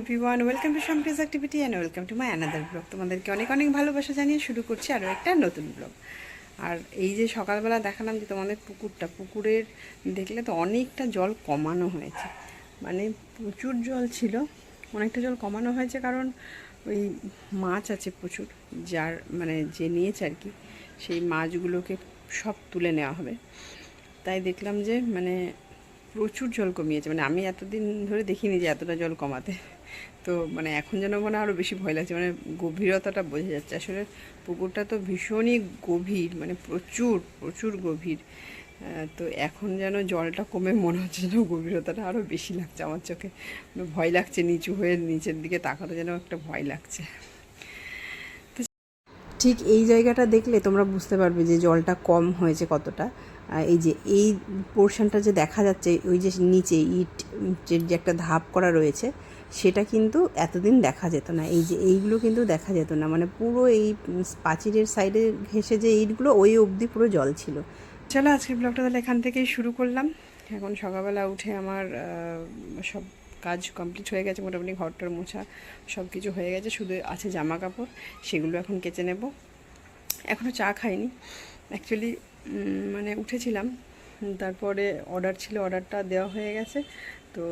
Everyone, welcome to Shampi's activity and welcome to my another blog. তোমাদেরকে অনেক অনেক ভালোবাসা জানিয়ে শুরু করছি আরও একটা নতুন ব্লগ। আর এই যে সকালবেলা দেখালাম যে তোমাদের পুকুরের দেখলে তো অনেকটা জল কমানো হয়েছে, মানে প্রচুর জল ছিল, অনেকটা জল কমানো হয়েছে কারণ ওই মাছ আছে প্রচুর, যার মানে যে নিয়েছে আর কি, সেই মাছগুলোকে সব তুলে নেওয়া হবে। তাই দেখলাম যে মানে প্রচুর জল কমিয়েছে, মানে আমি এতদিন ধরে দেখিনি যে এতটা জল কমাতে। তো মানে এখন যেন মানে আরও বেশি ভয় লাগছে, মানে গভীরতাটা বোঝা যাচ্ছে। আসলে পুকুরটা তো ভীষণই গভীর, মানে প্রচুর প্রচুর গভীর। তো এখন যেন জলটা কমে মনে হচ্ছে যেন গভীরতাটা আরও বেশি লাগছে আমার চোখে, মানে ভয় লাগছে, নিচু হয়ে নিচের দিকে তাকাতে যেন একটা ভয় লাগছে। ঠিক এই জায়গাটা দেখলে তোমরা বুঝতে পারবে যে জলটা কম হয়েছে কতটা। এই যে এই পোর্শনটা যে দেখা যাচ্ছে, ওই যে নিচে ইট যে একটা ধাপ করা রয়েছে, সেটা কিন্তু এতদিন দেখা যেত না। এই যে এইগুলো কিন্তু দেখা যেত না, মানে পুরো এই প্রাচীরের সাইডে ঘেঁষে যে ইটগুলো, ওই অবধি পুরো জল ছিল। চলো আজকের ব্লগটা তাহলে এখান থেকেই শুরু করলাম। এখন সকালবেলা উঠে আমার সব কাজ কমপ্লিট হয়ে গেছে, মোটামুটি ঘরটার মোছা সব কিছু হয়ে গেছে, শুধু আছে জামা কাপড়, সেগুলো এখন কেচে নেব। এখনও চা খাইনি অ্যাকচুয়ালি, মানে উঠেছিলাম, তারপরে অর্ডার ছিল, অর্ডারটা দেওয়া হয়ে গেছে। তো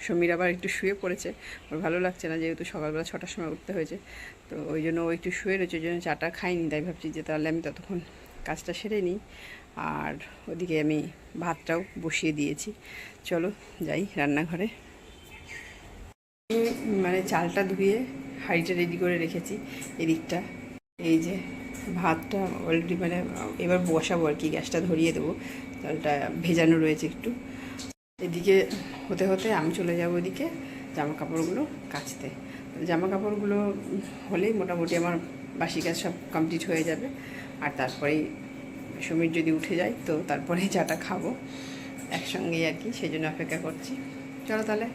সমীর আবার একটু শুয়ে পড়েছে, ওর ভালো লাগছে না, যেহেতু সকালবেলা 6টার সময় উঠতে হয়েছে, তো ওই জন্য ও একটু শুয়ে রয়েছে, ওই জন্য চাটা খাইনি। তাই ভাবছি যে তাহলে আমি ততক্ষণ কাজটা সেরে নিই। আর ওদিকে আমি ভাতটাও বসিয়ে দিয়েছি, চলো যাই রান্নাঘরে। মানে চালটা ধুয়ে হাঁড়িটা রেডি করে রেখেছি এদিকটা। এই যে ভাতটা অলরেডি মানে এবার বসাবো আর কি, গ্যাসটা ধরিয়ে দেবো, চালটা ভেজানো রয়েছে একটু। এদিকে হতে হতে আমি চলে যাবো ওদিকে জামা কাপড়গুলো কাচতে। জামা কাপড়গুলো হলেই মোটামুটি আমার বাসি কাজ সব কমপ্লিট হয়ে যাবে। আর তারপরেই সমীর যদি উঠে যায় তো তারপরেই চাটা খাবো একসঙ্গেই আর কি, সেই জন্য অপেক্ষা করছি। চলো তাহলে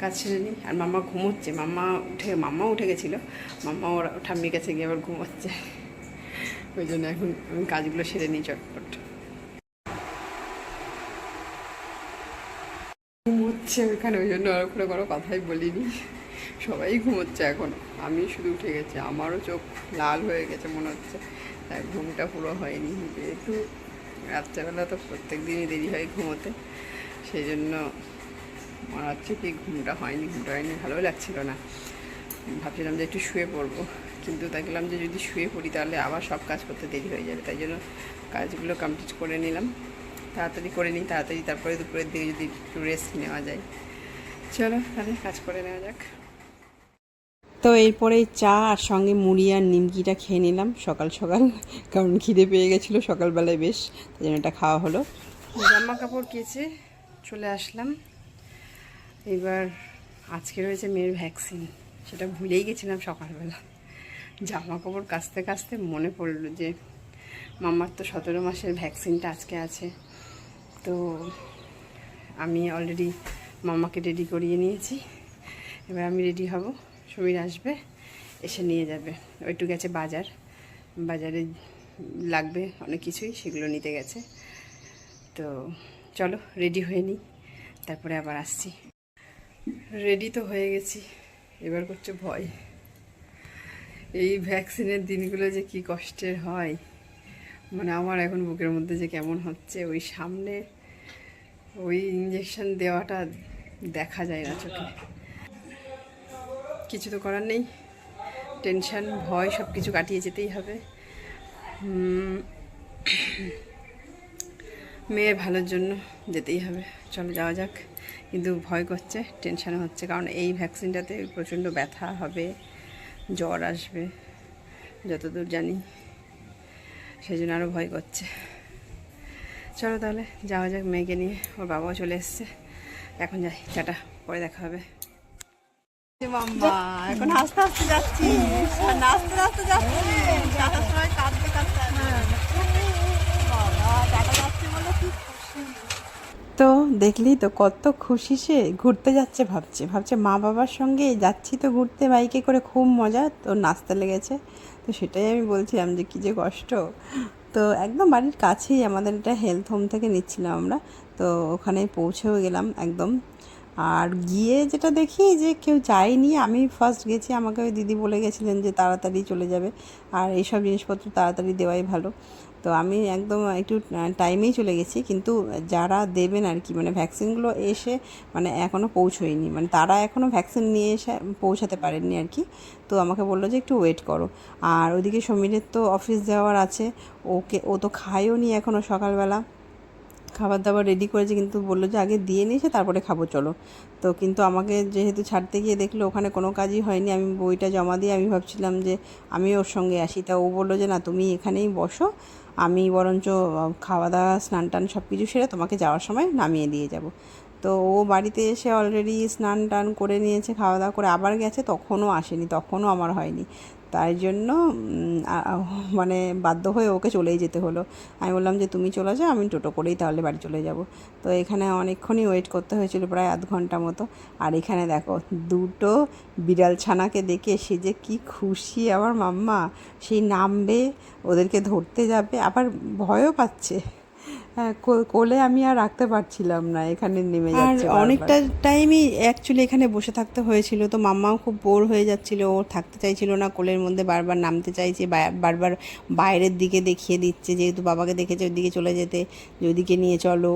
কাজ সেরে নিই। আর মাম্মা ঘুমোচ্ছে, মাম্মা উঠে গেছিলো, মাম্মা ওর ঠাম্মির কাছে গিয়ে আবার ঘুমোচ্ছে, ওই জন্য এখন আমি কাজগুলো সেরে নিই চটপট। ঘুমোচ্ছে ওইখানে, ওই জন্য আর কোনো কথাই বলিনি, সবাই ঘুমোচ্ছে এখন, আমি শুধু উঠে গেছি, আমারও চোখ লাল হয়ে গেছে মনে হচ্ছে, তাই ঘুমটা পুরো হয়নি। যেহেতু রাত্রেবেলা তো প্রত্যেক দিনই দেরি হয় ঘুমোতে, সেই জন্য মনে হচ্ছে কি ঘুমটা হয়নি, ভালোই লাগছিল না। ভাবছিলাম যে একটু শুয়ে পড়বো, কিন্তু দেখলাম যে যদি শুয়ে পড়ি তাহলে আবার সব কাজ করতে দেরি হয়ে যাবে, তাই জন্য কাজগুলো কমপ্লিট করে নিলাম, তাড়াতাড়ি করে নিই, তাড়াতাড়ি তারপরে দুপুরের দিকে যদি একটু রেস্ট নেওয়া যায়। চলো তাহলে কাজ করে নেওয়া যাক। তো এরপরে চা আর সঙ্গে মুড়ি আর নিমকিটা খেয়ে নিলাম সকাল সকাল, কারণ খিদে পেয়ে গেছিলো সকালবেলায় বেশ, তাই জন্য এটা খাওয়া হলো। জামা কাপড় কেচে চলে আসলাম। এবার আজকে রয়েছে মেয়ের ভ্যাকসিন, সেটা ভুলেই গেছিলাম সকালবেলা। জামা কাপড় কাচতে কাচতে মনে পড়লো যে মাম্মার তো 17 মাসের ভ্যাকসিনটা আজকে আছে। তো আমি অলরেডি মাম্মাকে রেডি করিয়ে নিয়েছি, এবার আমি রেডি হব, সমীর আসবে, এসে নিয়ে যাবে। ওইটু গেছে বাজারে লাগবে অনেক কিছুই, সেগুলো নিতে গেছে। তো চলো রেডি হয়ে নিই, তারপরে আবার আসছি। রেডি তো হয়ে গেছি, এবার করছে ভয়। এই ভ্যাকসিনের দিনগুলো যে কি কষ্টের হয়, মানে আমার এখন বুকের মধ্যে যে কেমন হচ্ছে, ওই সামনে ওই ইঞ্জেকশন দেওয়াটা দেখা যায় না চোখে। কিছু তো করার নেই, টেনশন ভয় সব কিছু কাটিয়ে যেতেই হবে, মেয়ের ভালোর জন্য যেতেই হবে। চলো যাওয়া যাক, কিন্তু ভয় করছে, টেনশন হচ্ছে, কারণ এই ভ্যাকসিনটাতে প্রচণ্ড ব্যথা হবে, জ্বর আসবে যতদূর জানি, সেই জন্য আরও ভয় করছে। চলো তাহলে যাওয়া যাক মেয়েকে নিয়ে, ওর বাবাও চলে এসছে, এখন যাই, টাটা, পরে দেখা হবে। মাম্মা এখন আস্তে আস্তে যাচ্ছি, আস্তে আস্তে যাচ্ছি, টাটার সময় কাঁদতে কাঁদতে টাটা যাচ্ছি বলে কি খুশি। তো দেখলি তো কত খুশি, সে ঘুরতে যাচ্ছে, ভাবছে মা বাবার সঙ্গে যাচ্ছি তো ঘুরতে বাইকে করে, খুব মজা, তো নাচতে লেগেছে। তো সেটাই আমি বলছিলাম যে কী যে কষ্ট। তো একদম বাড়ির কাছেই আমাদের এটা হেলথ হোম থেকে নিচ্ছিলাম আমরা, তো ওখানে পৌঁছেও গেলাম একদম। আর গিয়ে যেটা দেখি যে কেউ যায়নি, আমি ফার্স্ট গেছি, আমাকে ওই দিদি বলে গেছিলেন যে তাড়াতাড়ি চলে যাবে আর এইসব জিনিসপত্র তাড়াতাড়ি দেওয়াই ভালো। তো আমি একদম একটু টাইমেই চলে গেছি, কিন্তু যারা দেবেন আর কি, মানে ভ্যাকসিনগুলো এসে মানে এখনও পৌঁছোয়নি, মানে তারা এখনও ভ্যাকসিন নিয়ে এসে পৌঁছাতে পারেননি আর কি। তো আমাকে বললো যে একটু ওয়েট করো। আর ওইদিকে সমীরের তো অফিস যাওয়ার আছে, ও তো খায়ও নি এখনও, সকালবেলা খাবার দাবার রেডি করেছে, কিন্তু বললো যে আগে দিয়ে নিয়েছে তারপরে খাবো চলো। তো কিন্তু আমাকে যেহেতু ছাড়তে গিয়ে দেখলো ওখানে কোনো কাজই হয়নি, আমি বইটা জমা দিয়ে আমি ভাবছিলাম যে আমি ওর সঙ্গে আসি, তা ও বললো যে না তুমি এখানেই বসো, আমি বরঞ্চ খাওয়া দাওয়া স্নান টান সব কিছু সেরে তোমাকে যাওয়ার সময় নামিয়ে দিয়ে যাব। তো ও বাড়িতে এসে অলরেডি স্নান টান করে নিয়েছে, খাওয়া দাওয়া করে আবার গেছে, তখনও আসেনি, তখনও আমার হয়নি। তাই জন্য মানে বাধ্য হয়ে ওকে চলেই যেতে হলো। আমি বললাম যে তুমি চলে যাও, আমি টোটো করেই তাহলে বাড়ি চলে যাব। তো এখানে অনেকক্ষণই ওয়েট করতে হয়েছিল, প্রায় আধ ঘন্টা মতো। আর এখানে দেখো দুটো বিড়াল ছানাকে দেখে সে যে কী খুশি আমার মাম্মা, সেই নামবে, ওদেরকে ধরতে যাবে, আবার ভয়ও পাচ্ছে। হ্যাঁ, কোলে আমি আর রাখতে পারছিলাম না, এখানে নেমে আর যাচ্ছে বারবার। অনেকটা টাইমই অ্যাকচুয়ালি এখানে বসে থাকতে হয়েছিল, তো মাম্মাও খুব বোর হয়ে যাচ্ছিল, ও থাকতে চাইছিল না কোলের মধ্যে, বারবার নামতে চাইছে, বারবার বাইরের দিকে দেখিয়ে দিচ্ছে, যেহেতু বাবাকে দেখেছে ওইদিকে চলে যেতে, যে ওইদিকে নিয়ে চলো,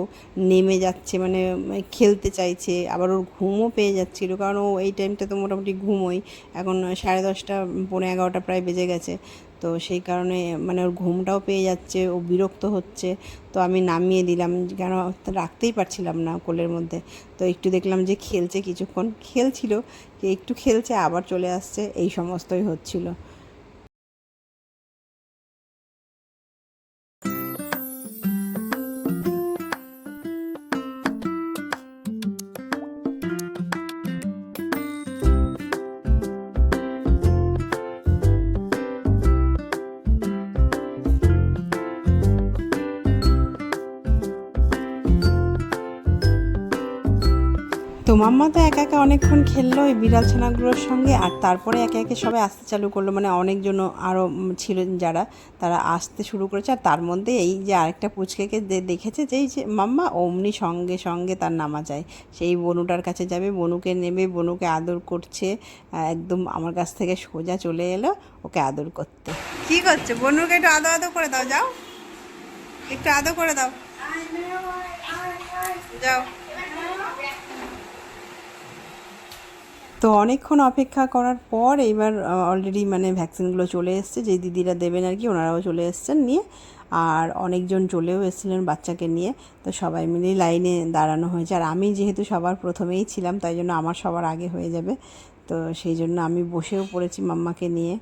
নেমে যাচ্ছে, মানে খেলতে চাইছে। আবার ওর ঘুমও পেয়ে যাচ্ছিল, কারণ ও এই টাইমটা তো মোটামুটি ঘুমোই, এখন 10:30 পৌনে 11টা প্রায় বেজে গেছে। তো সেই কারণে মানে ওর ঘুমটাও পেয়ে যাচ্ছে, ও বিরক্ত হচ্ছে। তো আমি নামিয়ে দিলাম, কেন রাখতেই পারছিলাম না কোলের মধ্যে। তো একটু দেখলাম যে খেলছে, কিছুক্ষণ খেলছিল, একটু খেলছে আবার চলে আসছে, এই সমস্তই হচ্ছিল। তো মাম্মা তো একা একা অনেকক্ষণ খেললো ওই বিড়াল ছানাগুলোর সঙ্গে, আর তারপরে একে একে সবাই আসতে চালু করলো, মানে অনেকজন আরও ছিলেন যারা, তারা আসতে শুরু করেছে। আর তার মধ্যে এই যে আরেকটা পুচকেকে দেখেছে, যেই যে মাম্মা অমনি সঙ্গে সঙ্গে তার নামা যায়, সেই বনুটার কাছে যাবে, বনুকে নেবে, বনুকে আদর করছে, একদম আমার কাছ থেকে সোজা চলে এলো ওকে আদর করতে। কি করছে? বনুকে একটু আদর আদর করে দাও, যাও একটু আদর করে দাও, যাও। তো অনেকক্ষণ অপেক্ষা করার পর এইবার অলরেডি মানে ভ্যাকসিনগুলো চলে এসছে, যেই দিদিরা দেবেন আর কি, ওনারাও চলে এসছেন নিয়ে। আর অনেকজন চলেও এসেছিলেন বাচ্চাকে নিয়ে। তো সবাই মিলেই লাইনে দাঁড়ানো হয়েছে, আর আমি যেহেতু সবার প্রথমেই ছিলাম, তাই জন্য আমার সবার আগে হয়ে যাবে। তো সেই জন্য আমি বসেও পড়েছি মাম্মাকে নিয়ে।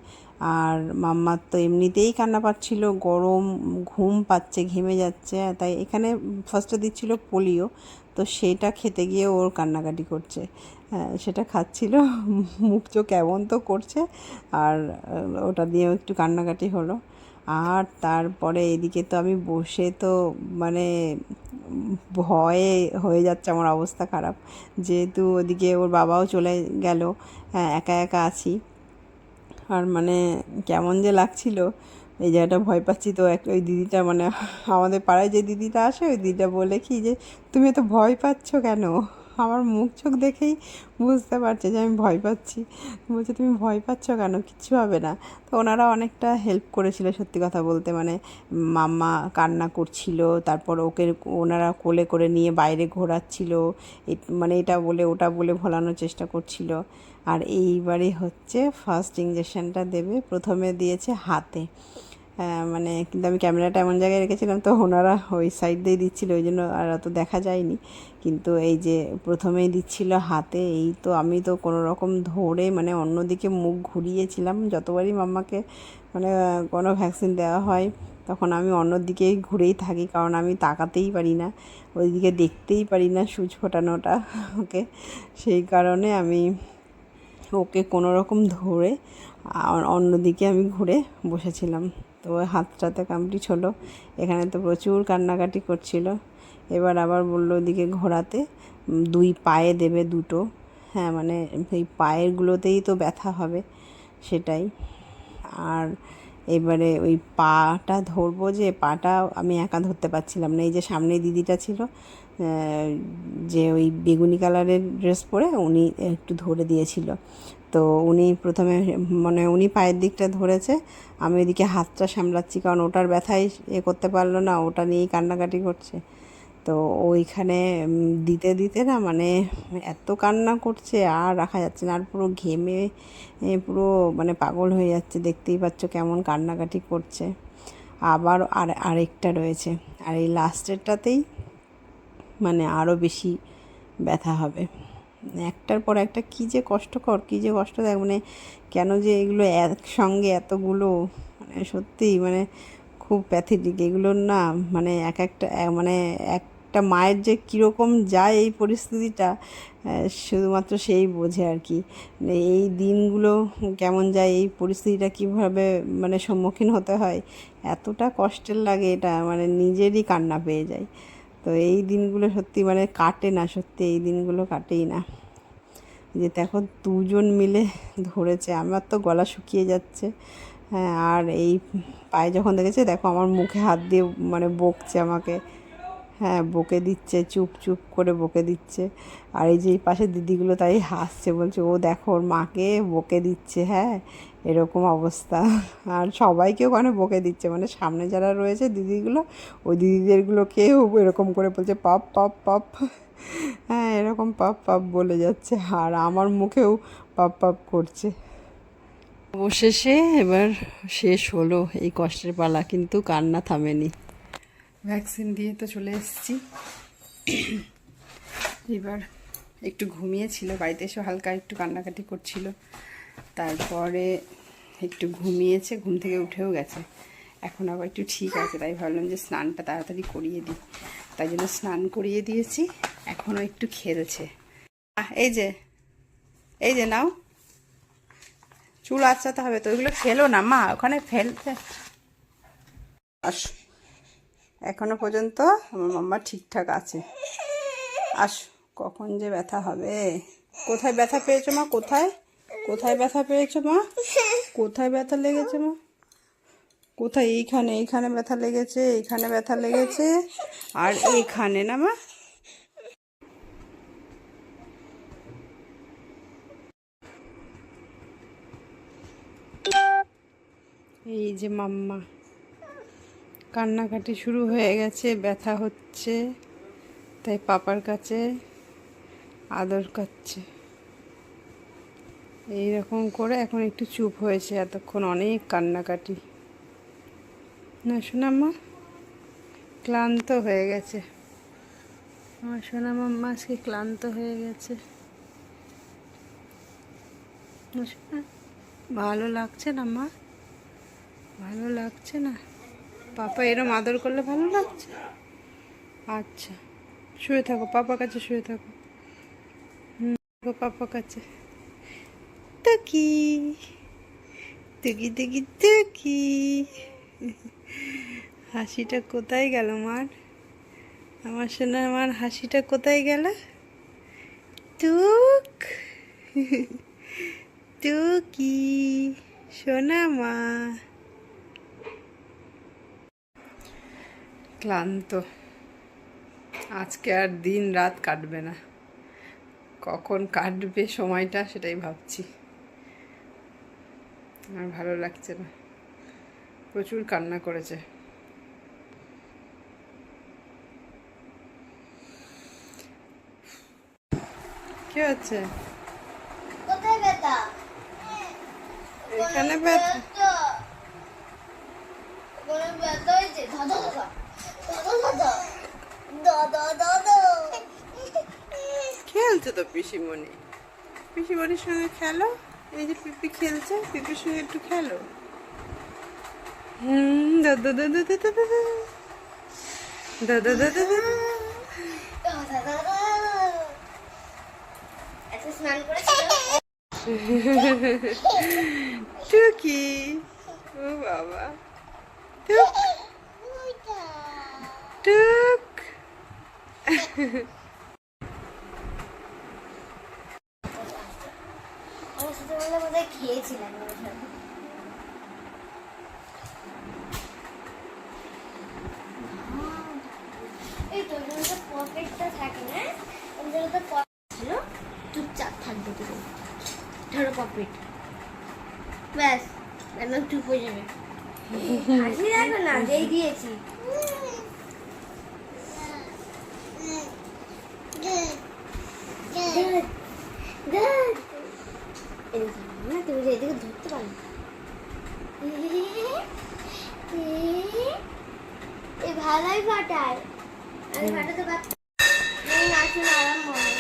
আর মাম্মার তো এমনিতেই কান্না পাচ্ছিল, গরম, ঘুম পাচ্ছে, ঘেমে যাচ্ছে, তাই এখানে ফার্স্টে দিচ্ছিল পোলিও, তো সেটা খেতে গিয়ে ওর কান্নাকাটি করছে। হ্যাঁ, সেটা খাচ্ছিল, মুখ চোখ কেমন তো করছে, আর ওটা দিয়েও একটু কান্নাকাটি হলো। আর তারপরে এদিকে তো আমি বসে তো মানে ভয়ে হয়ে যাচ্ছে আমার অবস্থা খারাপ, যেহেতু ওদিকে ওর বাবাও চলে গেল, হ্যাঁ একা একা আছি। আর মানে কেমন যে লাগছিল, এই জায়গাটা ভয় পাচ্ছি। তো ওই দিদিটা মানে আমাদের পাড়ায় যে দিদিটা আসে, ওই দিদিটা বলে কি যে তুমি এত ভয় পাচ্ছ কেন, আমার মুখ চোখ দেখেই বুঝতে পারছে যে আমি ভয় পাচ্ছি। বলছে তুমি ভয় পাচ্ছ কেন, কিচ্ছু হবে না। তো ওনারা অনেকটা হেল্প করেছিল সত্যি কথা বলতে, মানে মাম্মা কান্না করছিল, তারপর ওকে ওনারা কোলে করে নিয়ে বাইরে ঘোরাচ্ছিল, মানে এটা বলে ওটা বলে ভোলানোর চেষ্টা করছিল। আর এইবারে হচ্ছে ফার্স্ট ইঞ্জেকশনটা দেবে, প্রথমে দিয়েছে হাতে, মানে কিন্তু আমি ক্যামেরাটা এমন জায়গায় রেখেছিলাম, তো ওনারা ওই সাইড দিয়ে দিচ্ছিলো, ওই জন্য আর অত দেখা যায়নি। কিন্তু এই যে প্রথমেই দিচ্ছিল হাতে, এই তো আমি তো কোনো রকম ধরে মানে অন্যদিকে মুখ ঘুরিয়েছিলাম, যতবারই মাম্মাকে মানে কোনো ভ্যাকসিন দেওয়া হয় তখন আমি অন্যদিকেই ঘুরেই থাকি, কারণ আমি তাকাতেই পারি না, ওইদিকে দেখতেই পারি না সূচ ফোটানোটা ওকে। সেই কারণে আমি ওকে কোনো রকম ধরে অন্যদিকে আমি ঘুরে বসেছিলাম। তো হাতটাতে কমপ্লিট হলো, এখানে তো প্রচুর কান্নাকাটি করছিল। এবার আবার বললো ওদিকে ঘোরাতে, দুই পায়ে দেবে দুটো, হ্যাঁ মানে এই পায়েরগুলোতেই তো ব্যথা হবে, সেটাই। আর এবারে ওই পাটা ধরবো, যে পাটা আমি একা ধরতে পারছিলাম না, এই যে সামনে দিদিটা ছিল, যে ওই বেগুনি কালারের ড্রেস পরে উনি একটু ধরে দিয়েছিল। তো উনি প্রথমে মানে উনি পায়ের দিকটা ধরেছে, আমি ওইদিকে হাতটা সামলাচ্ছি, কারণ ওটার ব্যথায় করতে পারলো না, ওটা নিয়েই কান্নাকাটি করছে। তো ওইখানে দিতে দিতে না মানে এত কান্না করছে আর রাখা যাচ্ছে না, আর পুরো ঘেমে পুরো মানে পাগল হয়ে যাচ্ছে, দেখতেই পাচ্ছ কেমন কান্নাকাটি করছে। আবার আরেকটা রয়েছে, আর এই লাস্টেরটাতেই মানে আরও বেশি ব্যথা হবে। একটার পর একটা কী যে কষ্টকর, কী যে কষ্টদায়ক, মানে কেন যে এগুলো একসঙ্গে এতগুলো, মানে সত্যিই মানে খুব প্যাথেটিক এগুলোর না, মানে মানে একটা মায়ের যে কীরকম যায় এই পরিস্থিতিটা, শুধুমাত্র সেই বোঝে আর কি। মানে এই দিনগুলো কেমন যায়, এই পরিস্থিতিটা কীভাবে মানে সম্মুখীন হতে হয়, এতটা কষ্টের লাগে, এটা মানে নিজেরই কান্না পেয়ে যায়। তো এই দিনগুলো সত্যি মানে কাটে না, সত্যি এই দিনগুলো কাটেই না। যে দেখো দুজন মিলে ধরেছে, আমার তো গলা শুকিয়ে যাচ্ছে। হ্যাঁ, আর এই পায়ে যখন দেখেছে, দেখো আমার মুখে হাত দিয়ে মানে বকছে আমাকে, হ্যাঁ বকে দিচ্ছে, চুপ চুপ করে বকে দিচ্ছে। আর এই যে এই পাশে দিদিগুলো তাই হাসছে, বলছে ও দেখো ওর মাকে বকে দিচ্ছে, হ্যাঁ এরকম অবস্থা। আর সবাইকে ওখানে বকে দিচ্ছে, মানে সামনে যারা রয়েছে দিদিগুলো, ওই দিদিদেরগুলোকেও এরকম করে বলছে পাপ পাপ পাপ, হ্যাঁ এরকম পাপ পাপ বলে যাচ্ছে, আর আমার মুখেও পাপ পাপ করছে। অবশেষে এবার শেষ হলো এই কষ্টের পালা, কিন্তু কান্না থামেনি। ভ্যাকসিন দিয়ে তো চলে এসেছি, এবার একটু ঘুমিয়েছিল, বাড়িতে এসে হালকা একটু কান্নাকাটি করছিল, তারপরে একটু ঘুমিয়েছে, ঘুম থেকে উঠেও গেছে, এখন আবার একটু ঠিক আছে। তাই ভাবলাম যে স্নানটা তাড়াতাড়ি করিয়ে দিই, তাই জন্য স্নান করিয়ে দিয়েছি। এখনও একটু খেলছে, এই যে নাও, চুল আঁচড়াতে হবে তো, ওইগুলো ফেলো না মা, ওখানে ফেলতে আস। এখনো পর্যন্ত আমার মাম্মা ঠিকঠাক আছে, আস, কখন যে ব্যথা হবে। কোথায় ব্যথা পেয়েছো মা, কোথায় কোথায় ব্যথা পেয়েছো মা, কোথায় ব্যথা লেগেছে মা, কোথায়? এইখানে, এইখানে ব্যথা লেগেছে, এইখানে ব্যথা লেগেছে, আর এইখানে না মা। এই যে মাম্মা কান্নাকাটি শুরু হয়ে গেছে, ব্যথা হচ্ছে, তাই পাপার কাছে আদর করছে। এইরকম করে এখন একটু চুপ হয়েছে, এতক্ষণ অনেক কান্নাকাটি। না সোনাম্মা ক্লান্ত হয়ে গেছে, আমার সোনা মাম্মা আজকে ক্লান্ত হয়ে গেছে। ভালো লাগছে না মা, ভালো লাগছে না? পাপা এরম আদর করলে ভালো লাগছে? আচ্ছা শুয়ে থাকো, পাপার কাছে শুয়ে থাকো, পাপার কাছে। টুকি টুকি টুকি টুকি, হাসিটা কোথায় গেল মার, আমার সোনা আমার হাসিটা কোথায় গেল? টুক টুকি সোনা মা। ক্লান্ত, আজকে আর দিন রাত কাটবে না, কখন কাটবে সময়টা সেটাই ভাবছি। আর ভালো লাগছে না, প্রচুর কান্না করেছে। কি হচ্ছে? কোথায় ব্যথা? এখানে ব্যথা? কোনো ব্যথা হয়েছে? দাদা দাদা দাদা দাদা দাদা খেলছে তো পিসিমণি, পিসিমণির সঙ্গে খেলো। এই যে পিপি খেলছে, পিপির সঙ্গে একটু খেলো। দাদা দাদা দাদা দাদা দাদা দাদা দাদা। একটা স্নান করেছিল। টুকি, ও বাবা, টুক টুক। আমি ছোটবেলা বোধহয় খেয়েছিলাম ওর সাথে। এই তো পকেটটা কমপ্লিট। ব্যাস একদম চুপ হয়ে যাবে। হাসি রাখবে না, যেই দিয়েছি। তুমি যে এদিকে ধরতে পারো, এ ভালোই ফাটায়। আমি ফাটাতে পারছি নাচুন আরাম মনে।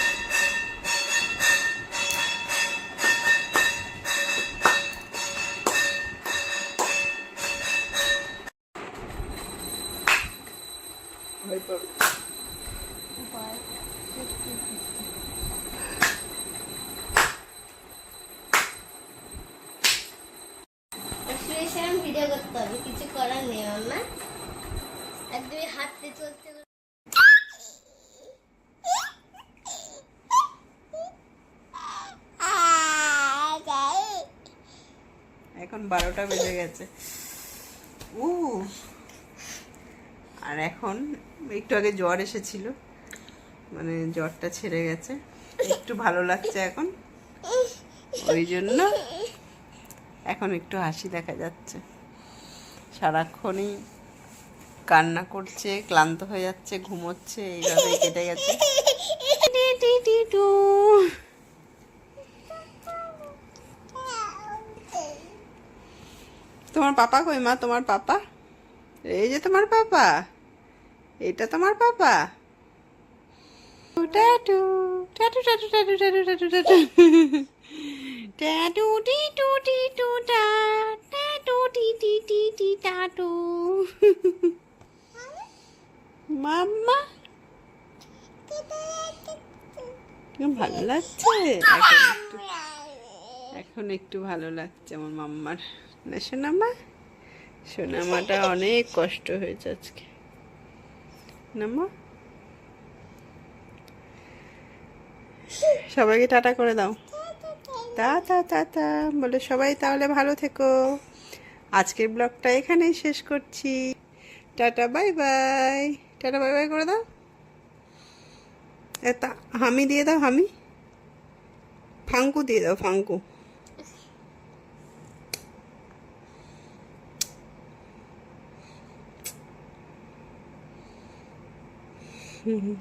ভিডিও করতে হবে, কিছু করার নেই আমার। একদমই হাঁটতে চলতে এখন 12টা বেজে গেছে। আর এখন একটু আগে জ্বর এসেছিল, মানে জ্বরটা ছেড়ে গেছে, একটু ভালো লাগছে এখন, ওই জন্য এখন একটু হাসি দেখা যাচ্ছে। সারাক্ষণই কান্না করছে, ক্লান্ত হয়ে যাচ্ছে, ঘুমোচ্ছে, এইভাবে কেটে গেছে। তোমার পাপা কই মা? তোমার পাপা এই যে তোমার পাপা, এটা তোমার পাপা। Tattoo tattoo tattoo tattoo tattoo tattoo tattoo tattoo টি টু টি টু টা টাটু টি টি টি টি টাটু। মাম্মা ভালো লাগছে এখন একটু ভালো লাগছে আমার মাম্মার। না সোনামা? সোনামাটা অনেক কষ্ট হয়েছে আজকে না মা? সবাইকে টাটা করে দাও। টাটা টাটা বলে সবাই তাহলে ভালো থেকো। আজকের ব্লগটা এখানেই শেষ করছি। Tata bye bye. Tata bye bye করে দাও। এটা হামি দিয়ে দাও, হামি। ফাঙ্কু দিয়ে দাও, ফাঙ্কু। হুম